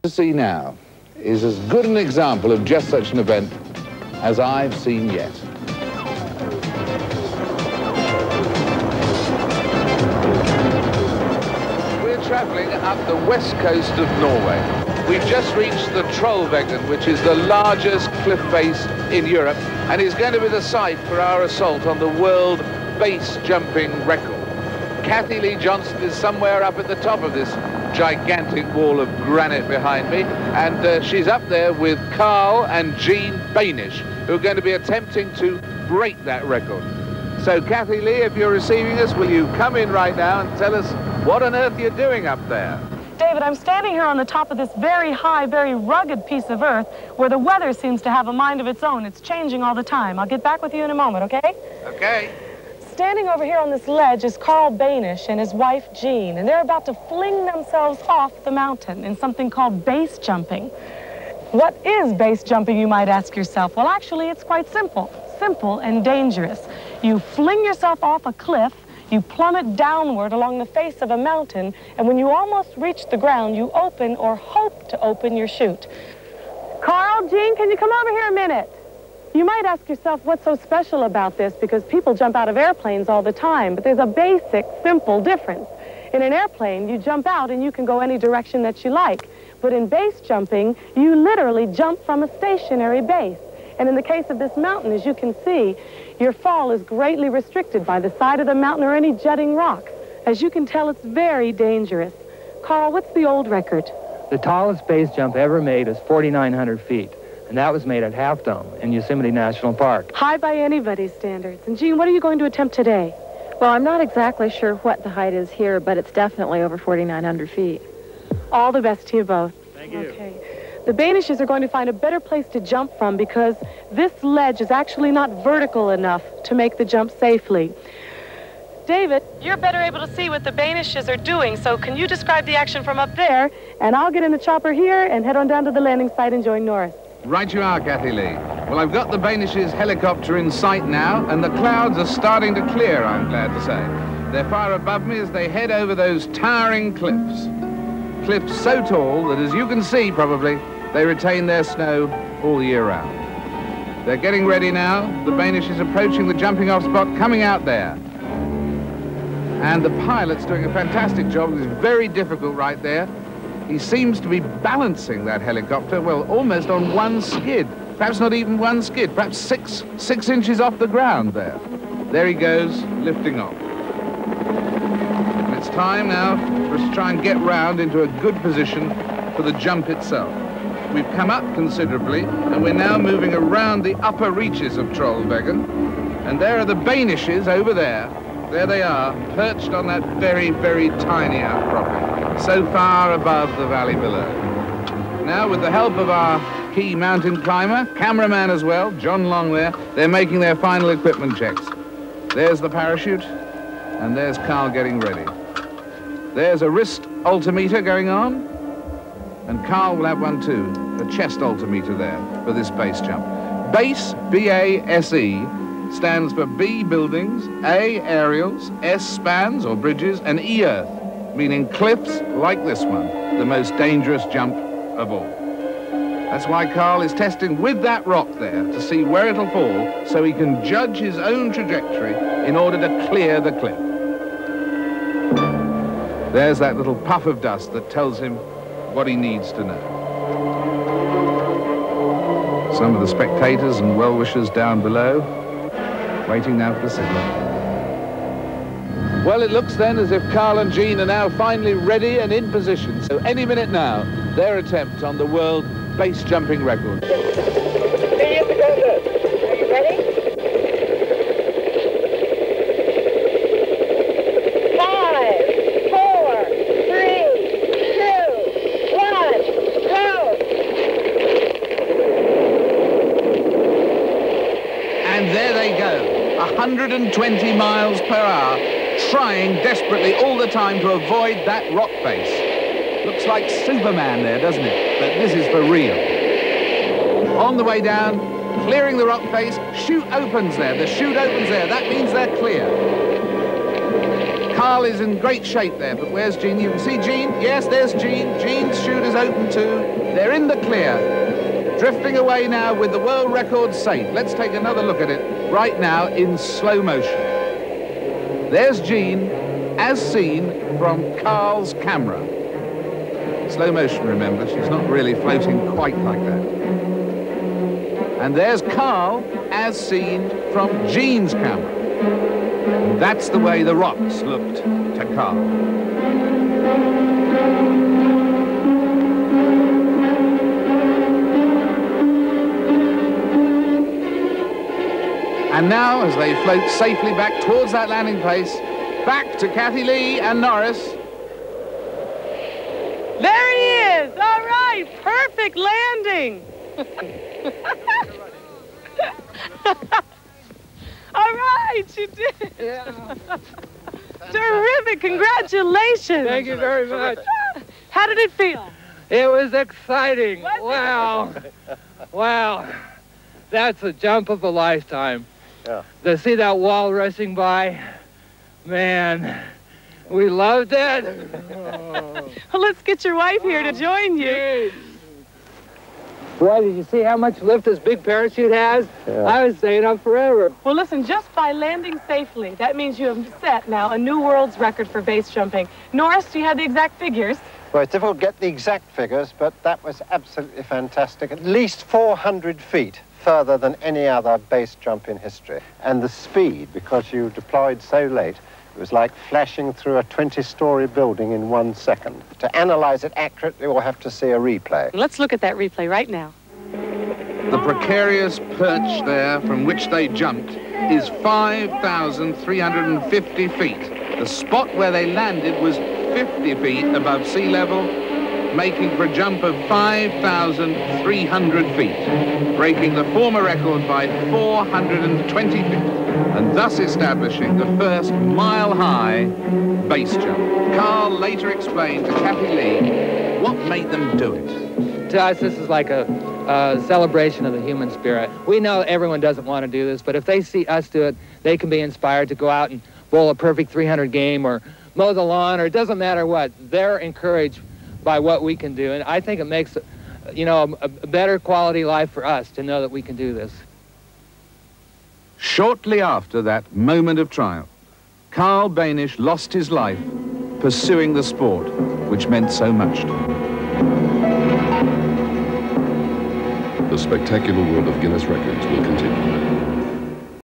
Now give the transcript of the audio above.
To see now is as good an example of just such an event as I've seen yet. We're travelling up the west coast of Norway. We've just reached the Trollveggen, which is the largest cliff face in Europe, and is going to be the site for our assault on the world base jumping record. Kathy Lee Johnson is somewhere up at the top of this gigantic wall of granite behind me, and she's up there with Carl and Jean Bainish, who are going to be attempting to break that record. So Kathy Lee, if you're receiving us, will you come in right now and tell us what on earth you're doing up there? David, I'm standing here on the top of this very high, very rugged piece of earth where the weather seems to have a mind of its own. It's changing all the time. I'll get back with you in a moment, okay? Okay. Standing over here on this ledge is Carl Bainish and his wife Jean, and they're about to fling themselves off the mountain in something called base jumping. What is base jumping, you might ask yourself? Well, actually, it's quite simple. Simple and dangerous. You fling yourself off a cliff, you plummet downward along the face of a mountain, and when you almost reach the ground, you open or hope to open your chute. Carl, Jean, can you come over here a minute? You might ask yourself what's so special about this, because people jump out of airplanes all the time, but there's a basic, simple difference. In an airplane, you jump out and you can go any direction that you like. But in base jumping, you literally jump from a stationary base. And in the case of this mountain, as you can see, your fall is greatly restricted by the side of the mountain or any jutting rocks. As you can tell, it's very dangerous. Carl, what's the old record? The tallest base jump ever made is 4,900 feet. And that was made at Half Dome in Yosemite National Park. High by anybody's standards. And Jean, what are you going to attempt today? Well, I'm not exactly sure what the height is here, but it's definitely over 4,900 feet. All the best to you both. Thank you. Okay. The Bainishes are going to find a better place to jump from because this ledge is actually not vertical enough to make the jump safely. David, you're better able to see what the Bainishes are doing, so can you describe the action from up there? And I'll get in the chopper here and head on down to the landing site and join Norris. Right you are, Kathy Lee. Well, I've got the Bainish's helicopter in sight now, and the clouds are starting to clear, I'm glad to say. They're far above me as they head over those towering cliffs. Cliffs so tall that, as you can see probably, they retain their snow all year round. They're getting ready now. The Bainish is approaching the jumping off spot, coming out there. And the pilot's doing a fantastic job. It's very difficult right there. He seems to be balancing that helicopter, well, almost on one skid. Perhaps not even one skid, perhaps six inches off the ground there. There he goes, lifting off. And it's time now for us to try and get round into a good position for the jump itself. We've come up considerably, and we're now moving around the upper reaches of Trollveggen. And there are the Bainishes over there. There they are, perched on that very, very tiny outcropping, so far above the valley below. Now, with the help of our key mountain climber, cameraman as well, John Long there, they're making their final equipment checks. There's the parachute, and there's Carl getting ready. There's a wrist altimeter going on, and Carl will have one too, a chest altimeter there for this base jump. Base, B-A-S-E, stands for B, buildings, A, aerials, S, spans or bridges, and E, earth, meaning cliffs like this one, the most dangerous jump of all. That's why Carl is testing with that rock there to see where it'll fall so he can judge his own trajectory in order to clear the cliff. There's that little puff of dust that tells him what he needs to know. Some of the spectators and well-wishers down below, waiting now for the signal. Well, it looks then as if Carl and Jean are now finally ready and in position. So any minute now, their attempt on the world base jumping record. 3 years to go, sir. Are you ready? 5, 4, 3, 2, 1, go! And there they go. 120 miles per hour, trying desperately all the time to avoid that rock face. Looks like Superman there, doesn't it? But this is for real. On the way down, clearing the rock face, chute opens there. The chute opens there. That means they're clear. Carl is in great shape there, but where's Jean? You can see Jean. Yes, there's Jean. Jean's chute is open too. They're in the clear. Drifting away now with the world record safe. Let's take another look at it right now in slow motion. There's Jean, as seen from Carl's camera. Slow motion, remember, she's not really floating quite like that. And there's Carl, as seen from Jean's camera. And that's the way the rocks looked to Carl. And now, as they float safely back towards that landing place, back to Kathy Lee and Norris. There he is! All right, perfect landing! All right, you did! Yeah. Terrific, congratulations! Thank you very much. How did it feel? It was exciting. Was it? Wow. Wow. That's a jump of a lifetime. Yeah. To see that wall rushing by, man, we loved it. Well, let's get your wife here to join you. Boy, did you see how much lift this big parachute has? Yeah. I was staying up forever. Well, listen, just by landing safely, that means you have set now a new world's record for base jumping. Norris, do you have the exact figures? Well, it's difficult to get the exact figures, but that was absolutely fantastic. At least 400 feet further than any other base jump in history. And the speed, because you deployed so late, it was like flashing through a 20-story building in 1 second. To analyze it accurately, we'll have to see a replay. Let's look at that replay right now. The precarious perch there from which they jumped is 5,350 feet. The spot where they landed was 50 feet above sea level, making for a jump of 5,300 feet, breaking the former record by 420 feet, and thus establishing the first mile-high base jump. Carl later explained to Kathy Lee what made them do it. To us, this is like a celebration of the human spirit. We know everyone doesn't want to do this, but if they see us do it, they can be inspired to go out and bowl a perfect 300 game or mow the lawn, or it doesn't matter what. They're encouraged by what we can do, and I think it makes, you know, a better quality life for us to know that we can do this. Shortly after that moment of triumph, Carl Bainish lost his life pursuing the sport which meant so much to him. The spectacular world of Guinness records will continue.